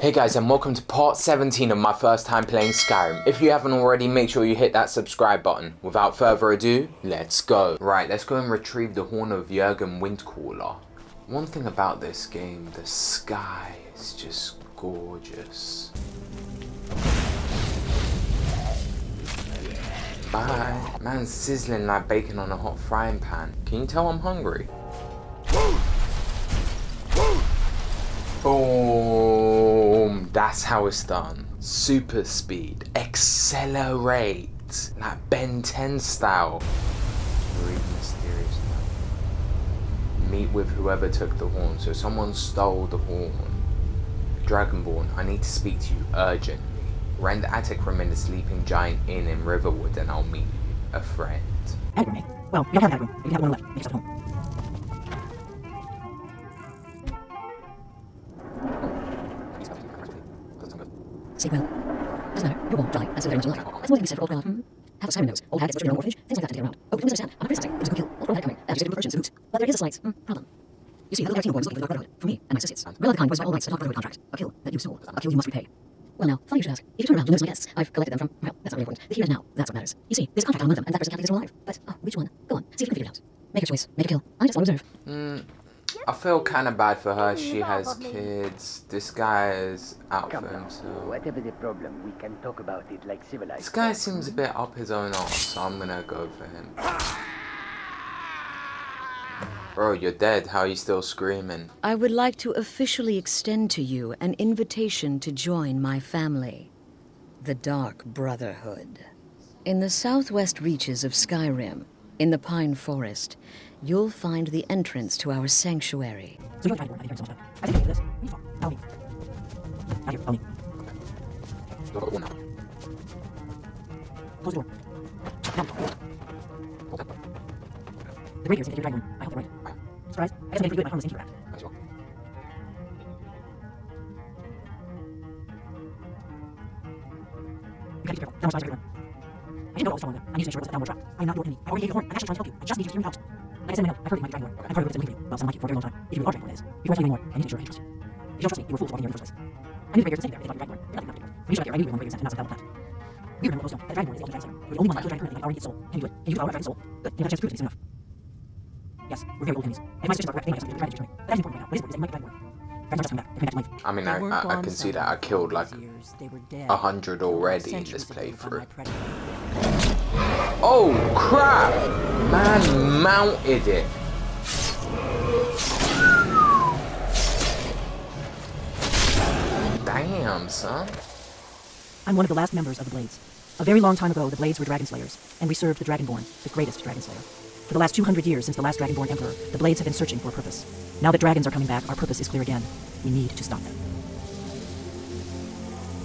Hey guys, and welcome to part 17 of my first time playing Skyrim. If you haven't already, make sure you hit that subscribe button. Without further ado, let's go. Right, let's go and retrieve the horn of Jurgen Windcaller. One thing about this game, the sky is just gorgeous. Bye. Man's sizzling like bacon on a hot frying pan. Can you tell I'm hungry? Boom! That's how it's done. Super speed. Accelerate. Like Ben 10 style. Read mysterious note. Meet with whoever took the horn. So someone stole the horn. Dragonborn, I need to speak to you urgently. Rent the attic room in the Sleeping Giant Inn in Riverwood and I'll meet you. A friend. Attic room, eh? Well, you don't have an attic room. You can have one left. Make yourself at home. Sleep well. Doesn't matter. You're warm, jolly, and so very much alive. That's more than we said for old Brotherhood. Have a Skyrim nose. Old habits, no orphanage, things like that to get around. Oh, please understand. I'm a princess. It was a good kill. All the coming. As you said, versions, hoots. But there is a slight problem. You see, the little team boy was looking for the Brotherhood. For me and my associates. Real life kind was my all rights to the Brotherhood contract. A kill that you stole. A kill you must repay. Well now, funny you should ask. If you turn around, you'll notice my guests. I've collected them from, well, that's not really important. The here and now, that's what matters. You see, there's a contract on one of them, and that person can't think they're alive. But, oh, which one? Go on, see if you can figure it out. Make a choice, make a kill. I just want to observe. I feel kind of bad for her. She has kids. This guy is out for himself. Whatever the problem, we can talk about it like civilized. This guy seems a bit up his own arse, so I'm gonna go for him. Bro, you're dead. How are you still screaming? I would like to officially extend to you an invitation to join my family, the Dark Brotherhood. In the southwest reaches of Skyrim, in the Pine Forest, you'll find the entrance to our sanctuary. So you're trying to work, I think I think for this. Tell me. Out here, tell me. Close the door. Now. The radios indicate your dragon. I hope they're right. Surprise. I guess I'm getting pretty good at my harmless interact. Nice one. You gotta be careful. Downward spies are everywhere. I didn't know what was wrong with them. I need to make sure it was a downward trap. I am not your enemy. I already gave you the horn. I'm actually trying to help you. I just need you to hear me out. Like I said in my note, I've heard you might be dragon lord. I'm part of it that's been looking for you. Well, someone like you for a very long time. If you are dragon lord, that is. Before I tell you anymore, I need to make sure I trust you. If you don't trust me, you were fools walking here in the first place. I knew the Raiders would say there. They thought you were dragon lord. You're nothing particular. When you showed up here, I knew you were one of the Raiders and not some devil plant. We remember most know that dragon lord is the ultimate dragon slayer. You're the only one left with a dragon currently that can already get soul. Can you do it? Can you devour a dragon soul? Good. You've got a chance to prove to me soon enough. Yes, we're very old enemies. And my suspicions are correct. They might have something to try to determine. But that is important right now. What is important is that you might be dragon lord. Dragons are just coming back. They're coming back to life. I mean, I can see that. I killed like 100 already in this playthrough. Oh crap! Man mounted it. Damn, son. I'm one of the last members of the Blades. A very long time ago, the Blades were dragon slayers, and we served the Dragonborn, the greatest dragon slayer. For the last 200 years since the last Dragonborn Emperor, the Blades have been searching for a purpose. Now that dragons are coming back, our purpose is clear again. We need to stop them.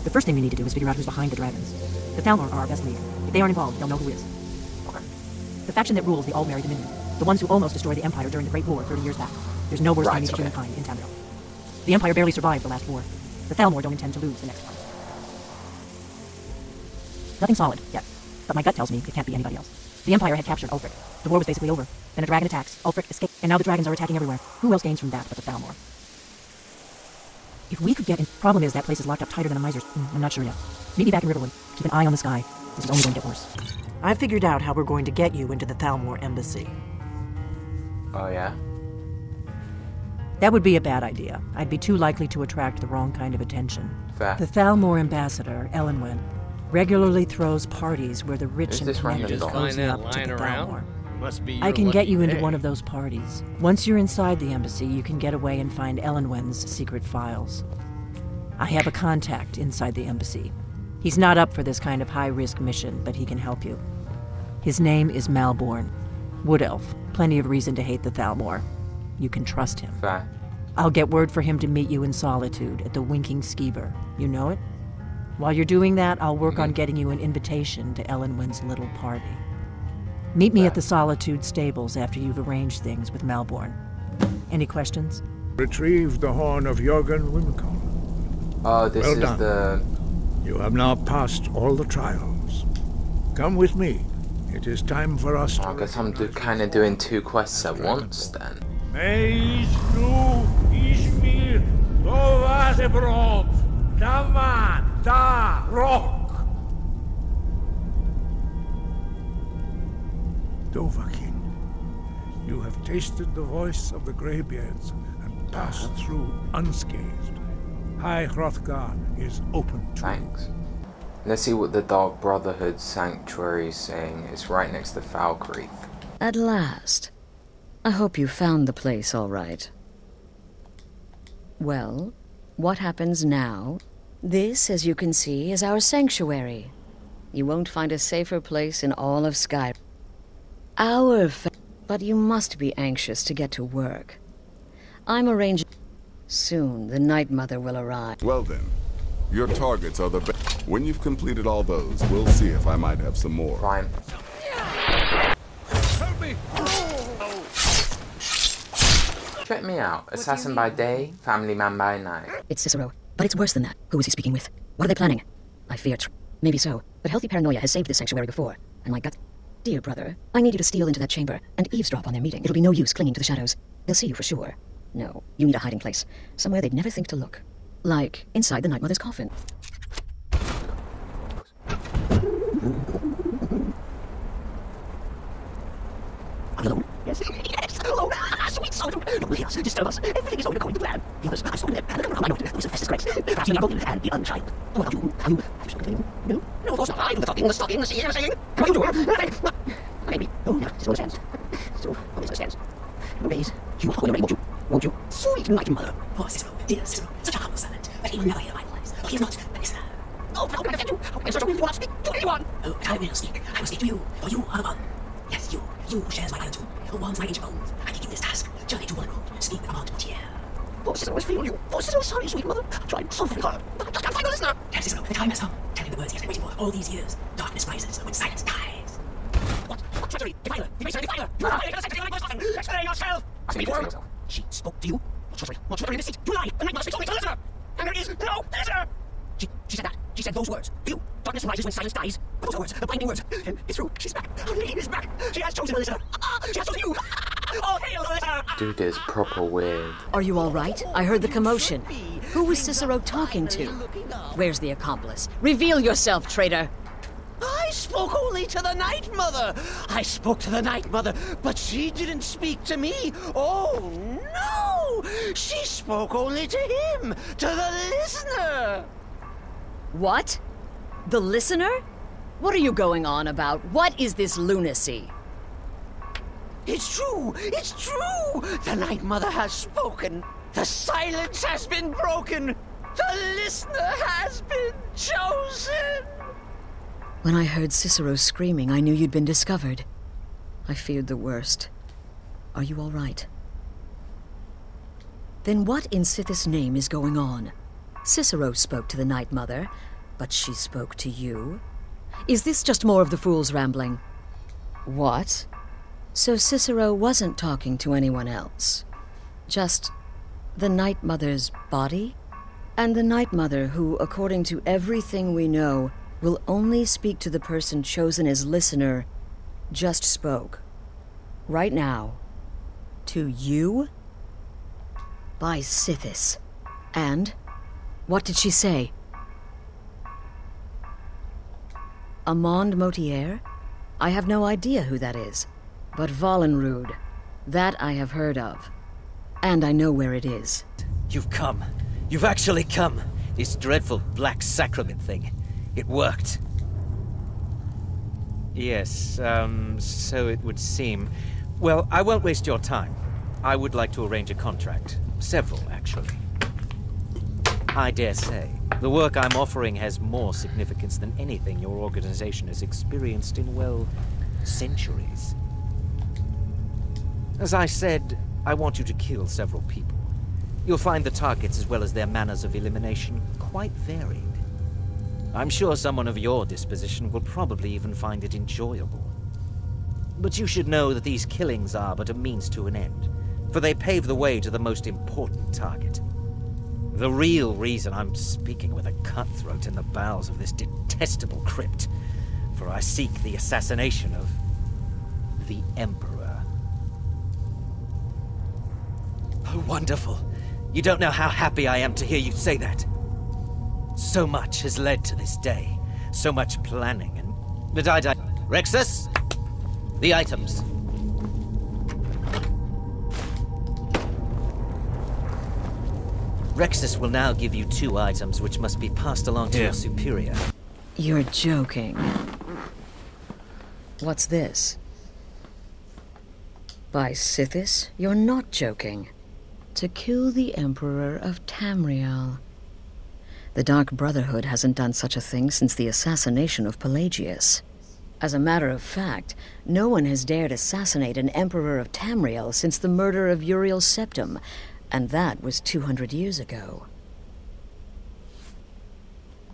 The first thing we need to do is figure out who's behind the dragons. The Thalmor are our best lead. If they aren't involved, they'll know who is. Okay. The faction that rules the All-Merry Dominion. The ones who almost destroyed the Empire during the Great War 30 years back. There's no worse enemy to humankind in Tamriel. The Empire barely survived the last war. The Thalmor don't intend to lose the next one. Nothing solid, yet. But my gut tells me it can't be anybody else. The Empire had captured Ulfric. The war was basically over. Then a dragon attacks, Ulfric escaped, and now the dragons are attacking everywhere. Who else gains from that but the Thalmor? If we could get in... Problem is, that place is locked up tighter than a miser's. I'm not sure yet. Meet me back in Riverwood. Keep an eye on the sky. This is only going to get worse. I figured out how we're going to get you into the Thalmor embassy. Oh yeah? That would be a bad idea. I'd be too likely to attract the wrong kind of attention. Fair. The Thalmor ambassador, Elenwen, regularly throws parties where the rich and connected cozy up to the Thalmor. I can get you into one of those parties. Once you're inside the embassy, you can get away and find Elenwen's secret files. I have a contact inside the embassy. He's not up for this kind of high-risk mission, but he can help you. His name is Malborn. Wood Elf. Plenty of reason to hate the Thalmor. You can trust him. Fair. I'll get word for him to meet you in Solitude at the Winking Skeever. You know it? While you're doing that, I'll work on getting you an invitation to Elenwen's little party. Meet me at the Solitude stables after you've arranged things with Malborn. Any questions? Retrieve the horn of Jurgen Windcaller. Oh, this is done. the... You have now passed all the trials. Come with me. It is time for us to... I guess I'm kind of doing two quests at once then. Daman, da, rock! Dovahkiin, you have tasted the voice of the Greybeards and passed through unscathed. High Hrothgar is open to you. Thanks. Let's see what the Dark Brotherhood Sanctuary is saying. It's right next to Falkreath. At last. I hope you found the place all right. Well, what happens now? This, as you can see, is our sanctuary. You won't find a safer place in all of Skyrim. But you must be anxious to get to work. I'm arranging... Soon, the Night Mother will arrive. Well then, your targets are the best. When you've completed all those, we'll see if I might have some more. Fine. Help me! Check me out. Assassin by day, family man by night. It's Cicero, but it's worse than that. Who is he speaking with? What are they planning? I fear maybe so, but healthy paranoia has saved this sanctuary before, and my gut... Dear brother, I need you to steal into that chamber and eavesdrop on their meeting. It'll be no use clinging to the shadows. They'll see you for sure. No, you need a hiding place. Somewhere they'd never think to look. Like inside the Night Mother's coffin. Alone? Yes. Yes, alone. Sweet soul. Don't leave us. Disturb us. Everything is going according to plan. Because I've spoken to them. I know it. It's a festus grace. Perhaps you are broken and the unchild. What about you? Have you spoken to anyone? No? No, of course not. I do the talking, the stalking, the seeing, the saying. What do you do? Maybe. Oh, no. Still understands. Still understands. Please. You will won't you? Won't you? Sweet Night Mother. Poor Cicero, dear Cicero, such a humble servant, but he will never hear my voice. He is not a listener. Oh, how can I defend you? How can I search you? You will not speak to anyone. Oh, but I will speak. I will speak to you, for you are the one. Yes, you who shares my attitude, who warms my ancient bones. I give you this task, journey to Brotherhood, speak about Tier. Poor Cicero is feeling you. Poor Cicero, sorry, sweet mother. I tried so very hard, but I just can't find a listener. Yes, Cicero, the time has come. Tell him the words he has been waiting for all these years. Darkness rises when silence dies. What treachery? Defiler! Defiler! You are the secretary of my coffin! Explain yourself! Ask me the word. She spoke to you? What treachery in deceit? You lie! The Night Mother speaks only to the listener! And there is no listener! She said that. She said those words. You. Darkness rises when silence dies. Those are words. The binding words. And it's true. She's back. Our lady is back. She has chosen a listener. She has chosen you. Oh, hail the listener! Dude is proper weird. Are you all right? I heard the commotion. Who was Cicero talking to? Where's the accomplice? Reveal yourself, traitor! I spoke only to the Night Mother. I spoke to the Night Mother, but she didn't speak to me. Oh, no! She spoke only to him, to the listener. What? The listener? What are you going on about? What is this lunacy? It's true! It's true! The Night Mother has spoken. The silence has been broken. The listener has been chosen. When I heard Cicero screaming, I knew you'd been discovered. I feared the worst. Are you all right? Then what in Sithis' name is going on? Cicero spoke to the Night Mother, but she spoke to you? Is this just more of the fool's rambling? What? So Cicero wasn't talking to anyone else? Just the Night Mother's body? And the Night Mother who, according to everything we know, will only speak to the person chosen as listener, just spoke. Right now. To you? By Sithis. And? What did she say? Amand Motier? I have no idea who that is. But Valenrud, that I have heard of. And I know where it is. You've come. You've actually come. This dreadful Black Sacrament thing. It worked. Yes, so it would seem. Well, I won't waste your time. I would like to arrange a contract. Several, actually. I dare say, the work I'm offering has more significance than anything your organization has experienced in, well, centuries. As I said, I want you to kill several people. You'll find the targets as well as their manners of elimination quite varied. I'm sure someone of your disposition will probably even find it enjoyable. But you should know that these killings are but a means to an end, for they pave the way to the most important target. The real reason I'm speaking with a cutthroat in the bowels of this detestable crypt, for I seek the assassination of the Emperor. Oh, wonderful. You don't know how happy I am to hear you say that. So much has led to this day. So much planning and... But I... Rexus? The items. Rexus will now give you 2 items which must be passed along to your superior. You're joking. What's this? By Sithis, you're not joking. To kill the Emperor of Tamriel. The Dark Brotherhood hasn't done such a thing since the assassination of Pelagius. As a matter of fact, no one has dared assassinate an Emperor of Tamriel since the murder of Uriel Septim, and that was 200 years ago.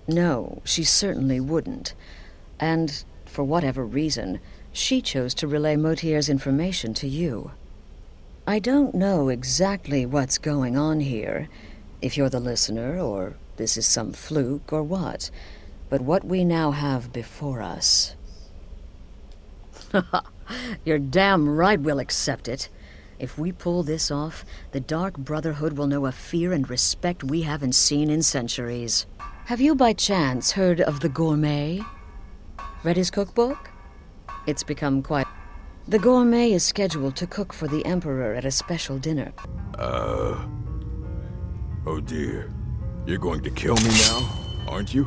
No, she certainly wouldn't. And, for whatever reason, she chose to relay Motier's information to you. I don't know exactly what's going on here, if you're the listener, or this is some fluke, or what. But what we now have before us... You're damn right we'll accept it. If we pull this off, the Dark Brotherhood will know a fear and respect we haven't seen in centuries. Have you by chance heard of the Gourmet? Read his cookbook? It's become quite... The Gourmet is scheduled to cook for the Emperor at a special dinner. Oh dear. You're going to kill me now, aren't you?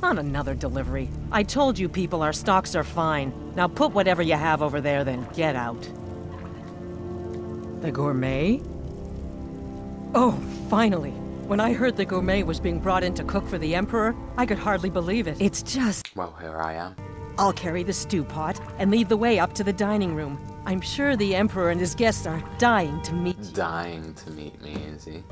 On another delivery. I told you people our stocks are fine. Now put whatever you have over there, then get out. The Gourmet? Oh, finally. When I heard the Gourmet was being brought in to cook for the Emperor, I could hardly believe it. It's just... Well, here I am. I'll carry the stew pot and lead the way up to the dining room. I'm sure the Emperor and his guests are dying to meet you. Dying to meet me, is he?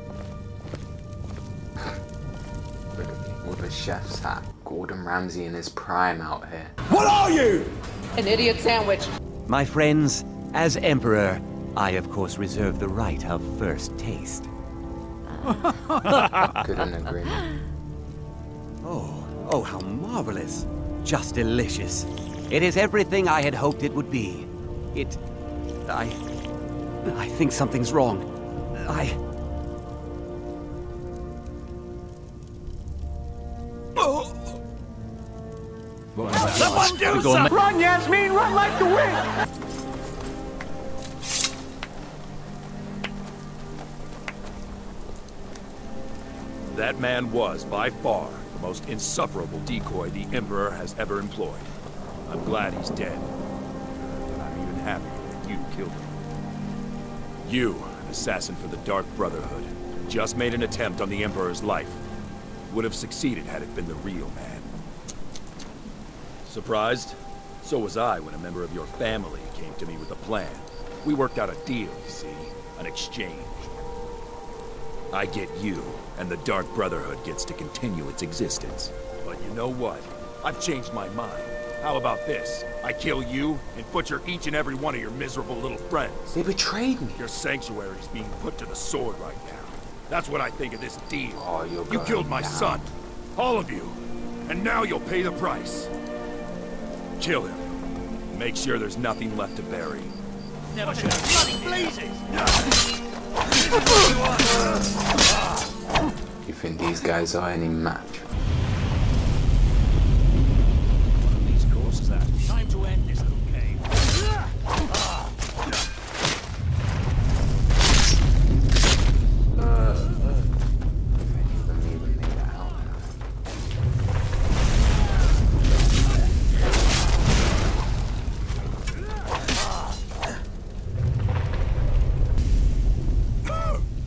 Look at me, with a chef's hat. Gordon Ramsay in his prime out here. What are you? An idiot sandwich. My friends, as Emperor, I of course reserve the right of first taste. Couldn't agree. Oh, how marvelous. Just delicious. It is everything I had hoped it would be. I think something's wrong. Someone do something! Run, Yasmin! Run like the wind! That man was, by far, the most insufferable decoy the Emperor has ever employed. I'm glad he's dead. And I'm even happier that you killed him. You, an assassin for the Dark Brotherhood, just made an attempt on the Emperor's life. Would have succeeded had it been the real man. Surprised? So was I when a member of your family came to me with a plan. We worked out a deal, you see, an exchange. I get you, and the Dark Brotherhood gets to continue its existence. But you know what? I've changed my mind. How about this? I kill you, and butcher each and every one of your miserable little friends. They betrayed me. Your sanctuary's being put to the sword right now. That's what I think of this deal. Oh, you killed my son. All of you. And now you'll pay the price. Kill him. Make sure there's nothing left to bury. Never should have bloody blazes! You think these guys are any match? One of these courses that. Time to end this little game.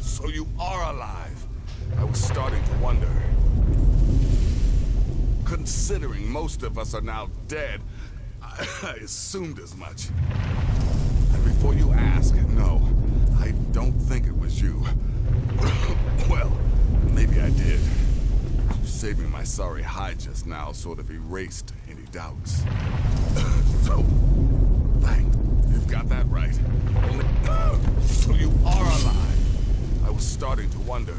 So you are alive. I was starting to wonder. Considering most of us are now dead, I assumed as much. And before you ask, no, I don't think it was you. Well, maybe I did. You saving my sorry hide just now sort of erased any doubts. So, thank, you've got that right. Only, so you are alive. I was starting to wonder.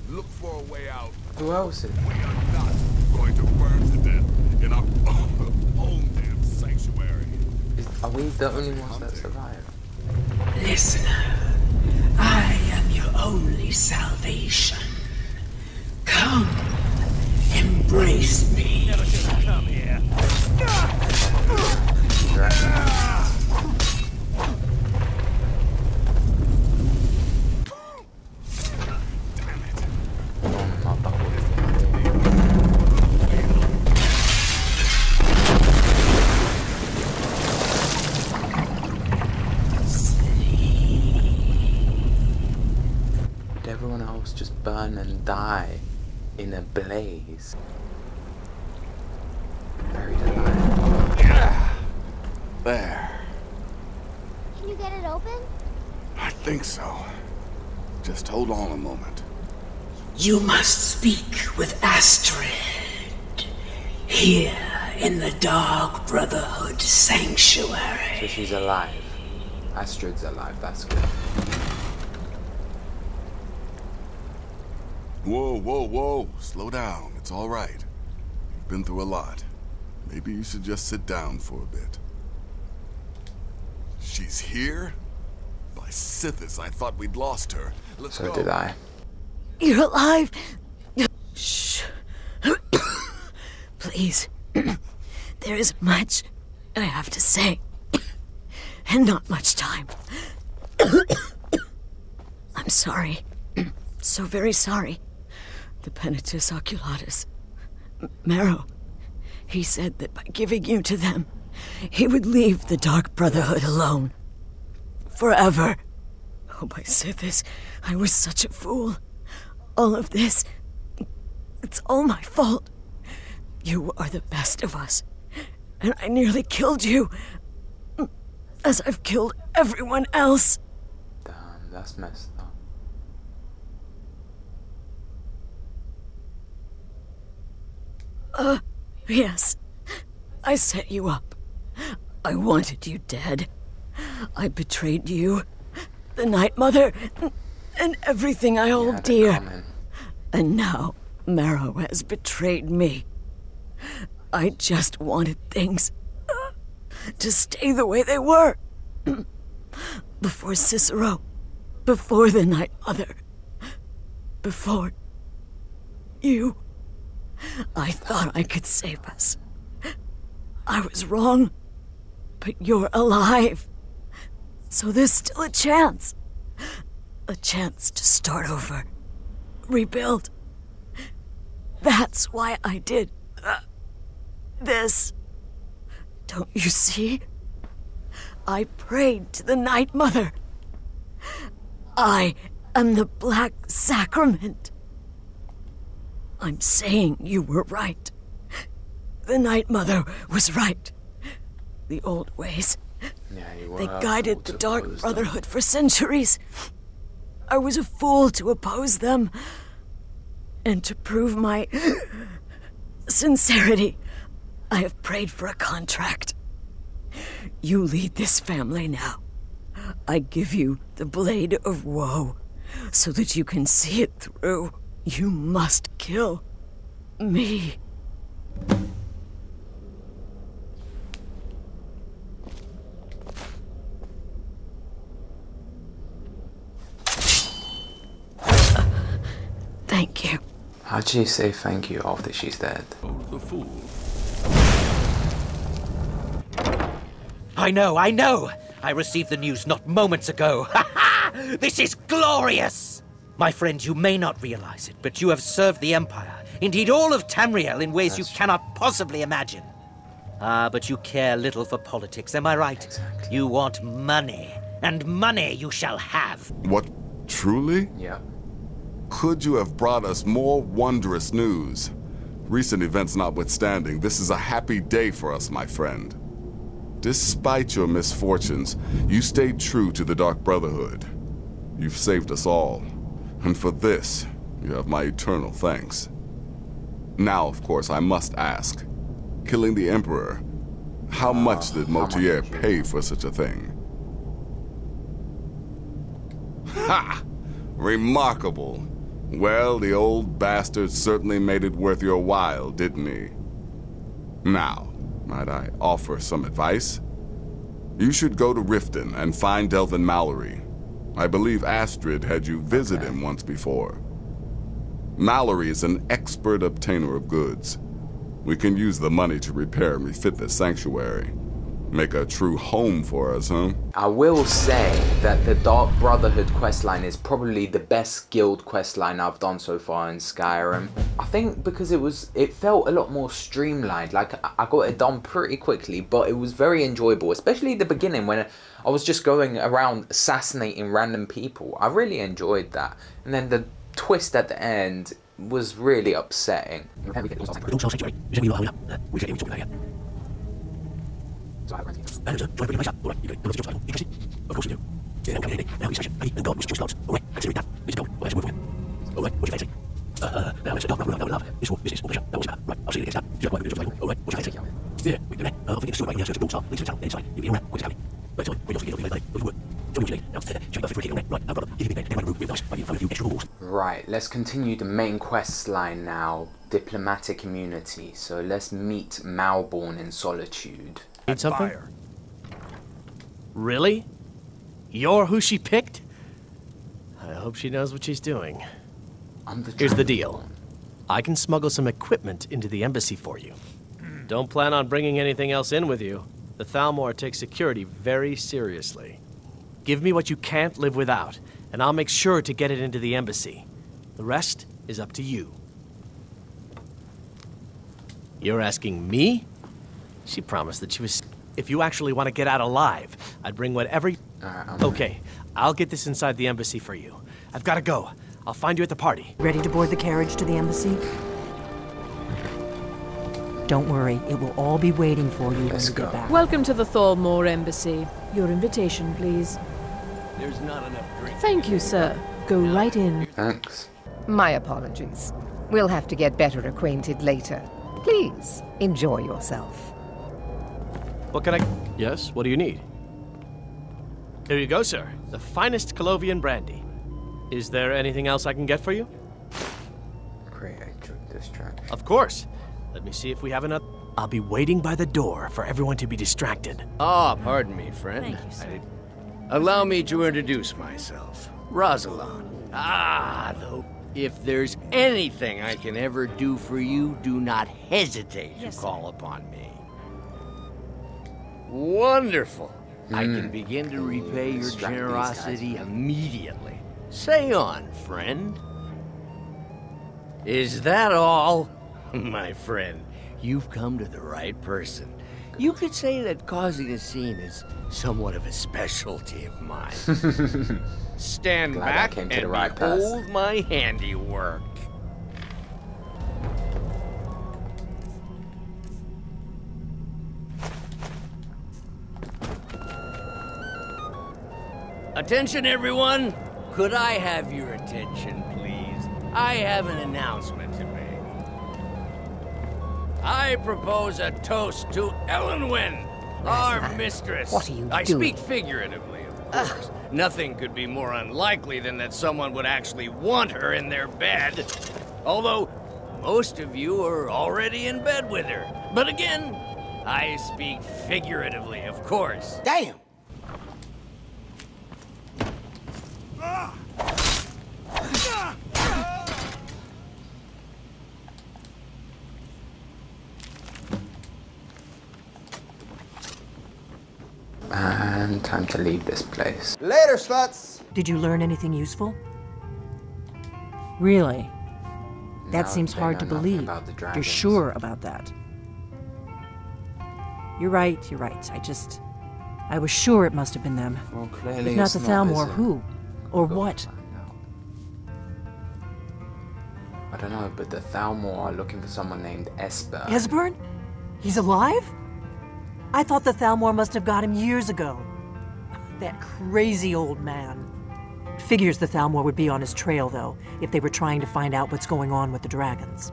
Look for a way out. Who else is? We are not going to burn to death in our own damn sanctuary. Are we the only ones that survive? Listener, I am your only salvation. Come, embrace me. Never should have come here. Would everyone else just burn and die in a blaze? Buried alive. There. Can you get it open? I think so. Just hold on a moment. You must speak with Astrid. Here in the Dark Brotherhood Sanctuary. So she's alive. Astrid's alive, that's good. Whoa, whoa, whoa. Slow down. It's all right. You've been through a lot. Maybe you should just sit down for a bit. She's here? By Sithis, I thought we'd lost her. Let's go. So did I. You're alive! Shh. Please. There is much I have to say. And not much time. I'm sorry. So very sorry. The Penitus Oculatus. Marrow. He said that by giving you to them, he would leave the Dark Brotherhood alone. Forever. Oh, by Sithis, I was such a fool. All of this, it's all my fault. You are the best of us, and I nearly killed you, as I've killed everyone else. Damn, that's messed up. Yes. I set you up. I wanted you dead. I betrayed you, the Night Mother, and everything I hold dear. And now, Marrow has betrayed me. I just wanted things to stay the way they were. Before Cicero, before the Night Mother, before you. I thought I could save us. I was wrong, but you're alive. So there's still a chance. A chance to start over. Rebuild. That's why I did this. Don't you see? I prayed to the Night Mother. I am the Black Sacrament. I'm saying you were right. The Night Mother was right. The old ways. They guided the Dark Brotherhood for centuries. I was a fool to oppose them. And to prove my sincerity, I have prayed for a contract. You lead this family now. I give you the Blade of Woe, so that you can see it through. You must kill me. Thank you. How'd she say thank you after she's dead? Oh, the fool. I know! I received the news not moments ago. Ha ha! This is glorious! My friend, you may not realize it, but you have served the Empire, indeed all of Tamriel, in ways you cannot possibly imagine. Ah, but you care little for politics, am I right? Exactly. You want money, and money you shall have. What, truly? Yeah. Could you have brought us more wondrous news? Recent events notwithstanding, this is a happy day for us, my friend. Despite your misfortunes, you stayed true to the Dark Brotherhood. You've saved us all, and for this, you have my eternal thanks. Now, of course, I must ask, killing the Emperor, how much did Motier pay for such a thing? Ha! Remarkable. Well, the old bastard certainly made it worth your while, didn't he? Now, might I offer some advice? You should go to Riften and find Delvin Mallory. I believe Astrid had you visit him once before. Mallory is an expert obtainer of goods. We can use the money to repair and refit the sanctuary. Make a true home for us, huh? I will say that the Dark Brotherhood questline is probably the best guild questline I've done so far in Skyrim. I think because it felt a lot more streamlined. Like, I got it done pretty quickly, but it was very enjoyable, especially the beginning when I was just going around assassinating random people. I really enjoyed that. And then the twist at the end was really upsetting. Right, let's continue the main quest line now. Diplomatic immunity. So let's meet Malborn in Solitude. Need something? Really? You're who she picked? I hope she knows what she's doing. Here's the deal. I can smuggle some equipment into the embassy for you. Don't plan on bringing anything else in with you. The Thalmor takes security very seriously. Give me what you can't live without, and I'll make sure to get it into the embassy. The rest is up to you. You're asking me? She promised that she was... If you actually want to get out alive, I'd bring whatever... Okay, I'll get this inside the embassy for you. I've got to go. I'll find you at the party. Ready to board the carriage to the embassy? Don't worry, it will all be waiting for you when you get back. Welcome to the Thalmor Embassy. Your invitation, please. There's not enough drink. Thank you, sir. Go right in. Thanks. My apologies. We'll have to get better acquainted later. Please, enjoy yourself. What can I... Yes, what do you need? Here you go, sir. The finest Colovian brandy. Is there anything else I can get for you? Create a drug distraction. Of course. Let me see if we have enough... I'll be waiting by the door for everyone to be distracted. Ah, pardon me, friend. Thank you, sir. Allow me to introduce myself. Rosalind. Though, if there's anything I can ever do for you, do not hesitate to call upon me. Wonderful. I can begin to repay your generosity immediately. Say on, friend. Is that all? My friend, you've come to the right person. You could say that causing a scene is somewhat of a specialty of mine. Stand back and behold my handiwork. Attention, everyone! Could I have your attention, please? I have an announcement to make. I propose a toast to Elenwen, our mistress. What are you doing? I speak figuratively, of course. Nothing could be more unlikely than that someone would actually want her in their bed. Although, most of you are already in bed with her. But again, I speak figuratively, of course. Damn! And time to leave this place. Later, sluts! Did you learn anything useful? Really? That seems hard to believe. You're sure about that? You're right. I was sure it must have been them. Well, clearly if not the Thalmor, who? Or what? I don't know, but the Thalmor are looking for someone named Esper. Esbern? He's alive? I thought the Thalmor must have got him years ago. That crazy old man. Figures the Thalmor would be on his trail, though, if they were trying to find out what's going on with the dragons.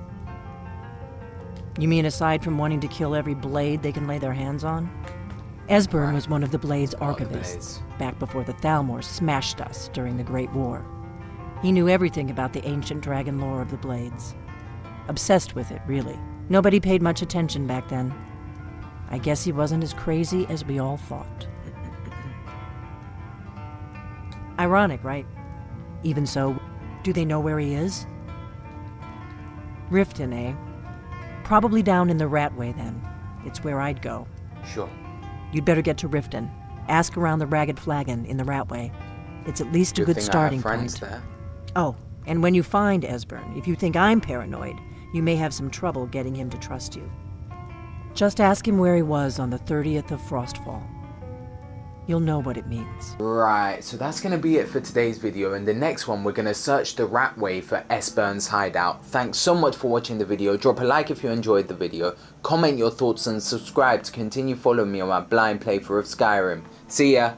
You mean aside from wanting to kill every blade they can lay their hands on? Esbern was one of the Blade's archivists, back before the Thalmor smashed us during the Great War. He knew everything about the ancient dragon lore of the Blades. Obsessed with it, really. Nobody paid much attention back then. I guess he wasn't as crazy as we all thought. Ironic, right? Even so, do they know where he is? Riften, eh? Probably down in the Ratway, then. It's where I'd go. Sure. You'd better get to Riften. Ask around the Ragged Flagon in the Ratway. It's at least a good starting point. There. Oh, and when you find Esbern, if you think I'm paranoid, you may have some trouble getting him to trust you. Just ask him where he was on the 30th of Frostfall. You'll know what it means. Right, so that's going to be it for today's video. In the next one, we're going to search the Ratway for Esbern's hideout. Thanks so much for watching the video. Drop a like if you enjoyed the video. Comment your thoughts and subscribe to continue following me on my blind playthrough of Skyrim. See ya!